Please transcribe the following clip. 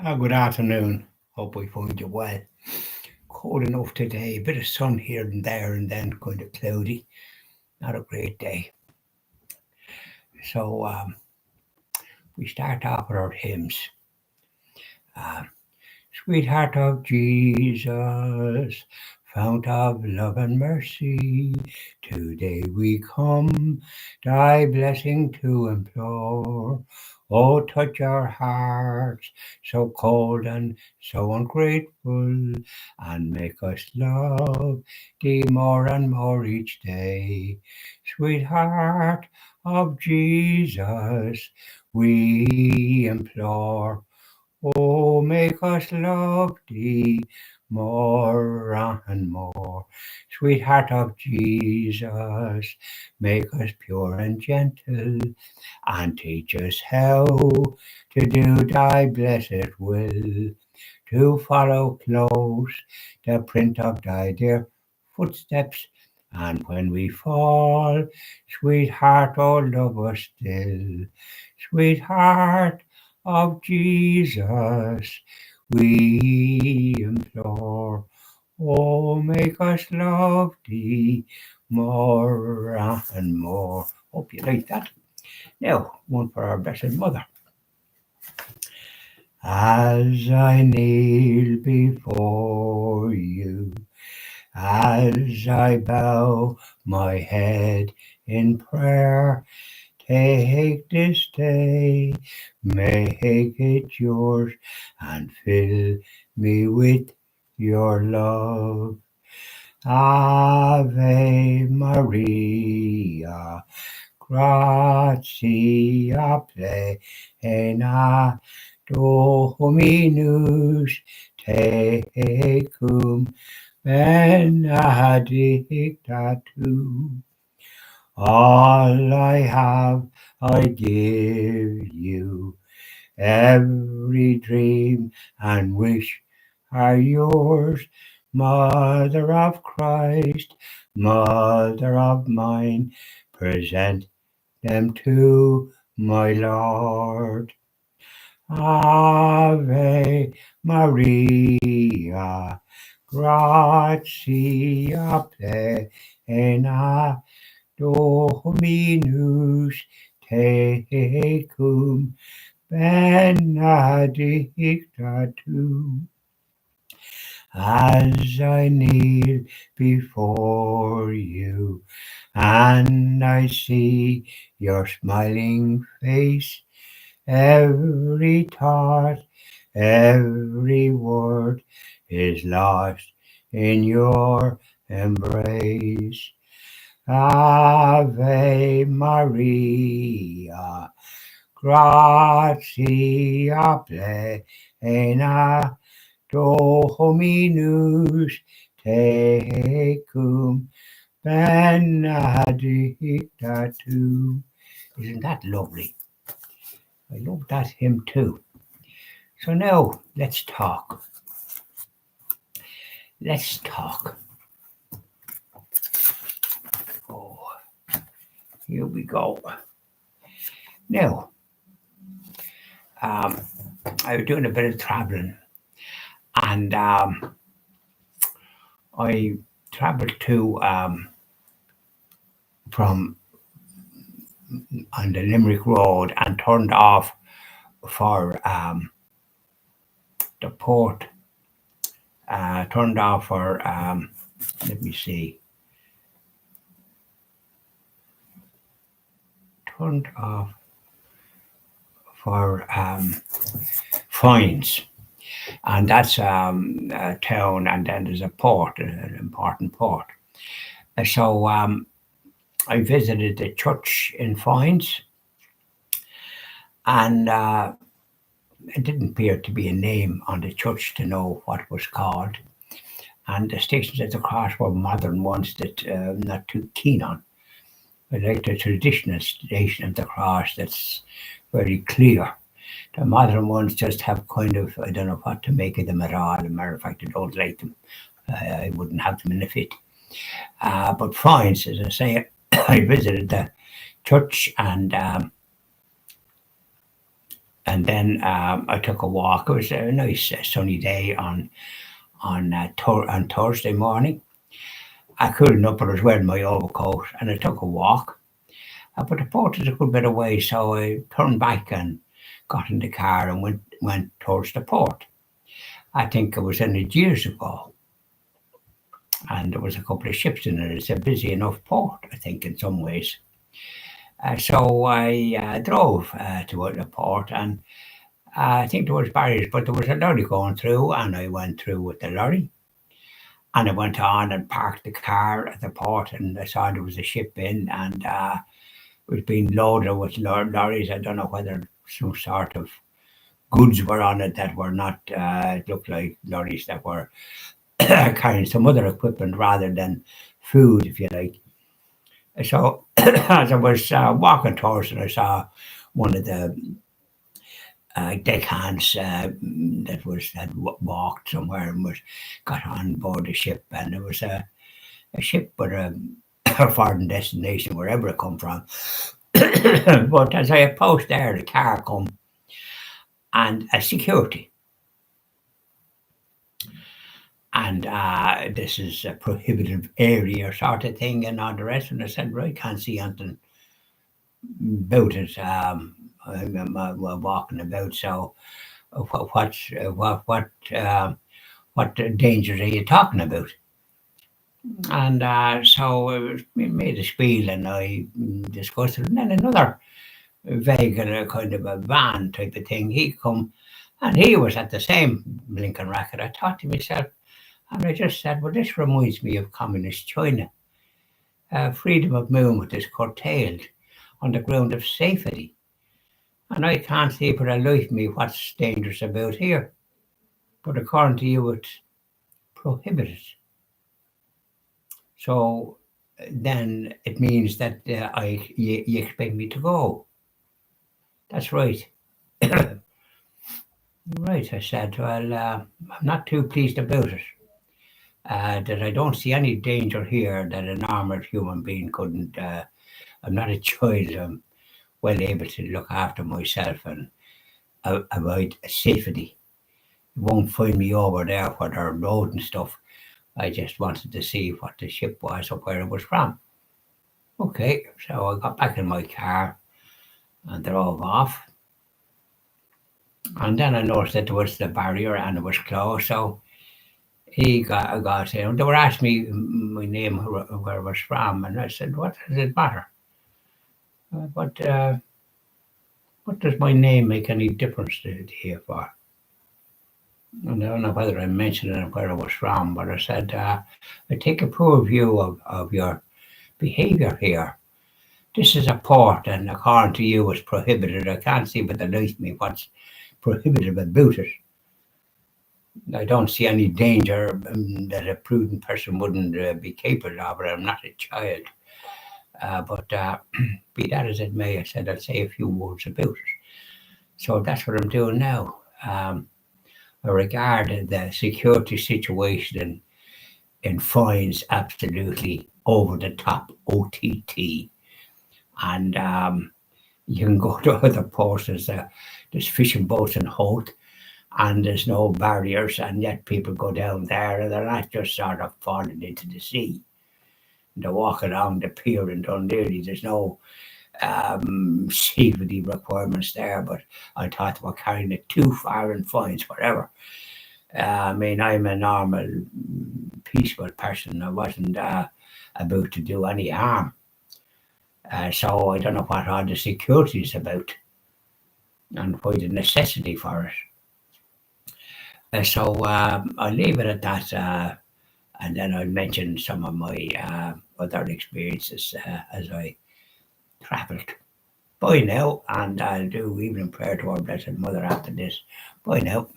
Good afternoon. Hope we find you well. Cold enough today, a bit of sun here and there, and then kind of cloudy. Not a great day. So we start off with our hymns. Uh, Sweetheart of Jesus, fount of love and mercy, today we come, thy blessing to implore. Oh, touch our hearts, so cold and so ungrateful, and make us love thee more and more each day. Sweetheart of Jesus, we implore. Oh, make us love thee more and more. Sweetheart of Jesus, make us pure and gentle, and teach us how to do thy blessed will, to follow close the print of thy dear footsteps. And when we fall, sweetheart, oh, love us still. Sweetheart of Jesus, we implore. Oh, make us love thee more and more. Hope you like that. Now, one for our Blessed Mother. As I kneel before you, as I bow my head in prayer, take this day, make it yours, and fill me with your love. Ave Maria, gratia plena, Dominus tecum, benedicta tu. All I have I give you, every dream and wish are yours. Mother of Christ, Mother of mine, present them to my Lord. Ave Maria, gratia plena, Dominus tecum, benedicta tu. As I kneel before you, and I see your smiling face, every thought, every word is lost in your embrace. Ave Maria, gratia plena, Dominus tecum, benedicta tu. Isn't that lovely? I love that hymn too. So now let's talk. Let's talk. Oh, here we go. Now, um, I was doing a bit of traveling, and I traveled to from on the Limerick Road and turned off for the port. Turned off for let me see. Turned off for Fines, and that's a town, and then there's a port, an important port. So I visited the church in Fines, and it didn't appear to be a name on the church to know what it was called. And the stations at the cross were modern ones that I'm not too keen on. I like the traditional station at the cross that's very clear. The modern ones just have kind of, I don't know what to make of them at all. As a matter of fact, I don't like them. I wouldn't have them in a fit. But France, as I say, I visited the church, and And then I took a walk. It was a nice sunny day on Thursday morning. I couldn't up, but I was wearing my overcoat, and I took a walk. But the port is a good bit away, so I turned back and got in the car and went towards the port. I think it was in it years ago, and there was a couple of ships in it. It's a busy enough port, I think, in some ways. So I drove to the port, and I think there was barriers, but there was a lorry going through, and I went through with the lorry. And I went on and parked the car at the port, and I saw there was a ship in, and it was being loaded with lorries. I don't know whether some sort of goods were on it that were not, it looked like lorries that were carrying some other equipment rather than food, if you like. So as I was walking towards it, I saw one of the deckhands had walked somewhere and was got on board the ship, and it was a ship with a foreign destination, wherever it come from. But as I approached there, the car come and a security. And this is a prohibitive area sort of thing and all the rest. And I said, right, can't see anything about it. I'm walking about. So what dangers are you talking about? And so we made a spiel and I discussed it. And then another vehicle, kind of a van type of thing, he come and he was at the same blinking racket. I thought to myself, and I just said, well, this reminds me of communist China. Freedom of movement is curtailed on the ground of safety. And I can't see for the life of me what's dangerous about here. But according to you, it's prohibited. So then it means that you expect me to go. That's right. Right, I said. Well, I'm not too pleased about it. That I don't see any danger here that a normal human being couldn't. I'm not a child. I'm well able to look after myself and avoid safety. You won't find me over there where they're loading stuff. I just wanted to see what the ship was or where it was from. Okay, so I got back in my car and drove off. And then I noticed that there was the barrier and it was closed. So he got in. They were asking me my name, where it was from, and I said, "What does it matter? What does my name make any difference to you for?" And I don't know whether I mentioned it where I was from, but I said, "I take a poor view of your behaviour here. This is a port, and according to you, it's prohibited. I can't see by the light of me what's prohibited about it. I don't see any danger that a prudent person wouldn't be capable of it. I'm not a child. But be that as it may, I said I'll say a few words about it. So that's what I'm doing now. I regard the security situation in fines absolutely over the top, OTT. And you can go to other ports. There's fishing boats in Hoth, and there's no barriers, and yet people go down there and they're not just sort of falling into the sea. They walk along the pier in Dundee. There's no safety requirements there, but I thought they were carrying it too far in fines, whatever. I mean, I'm a normal, peaceful person. I wasn't about to do any harm. So I don't know what all the security is about and why the necessity for it. So I'll leave it at that, and then I'll mention some of my other experiences as I travelled. Bye now, and I'll do evening prayer to our Blessed Mother after this. Bye now.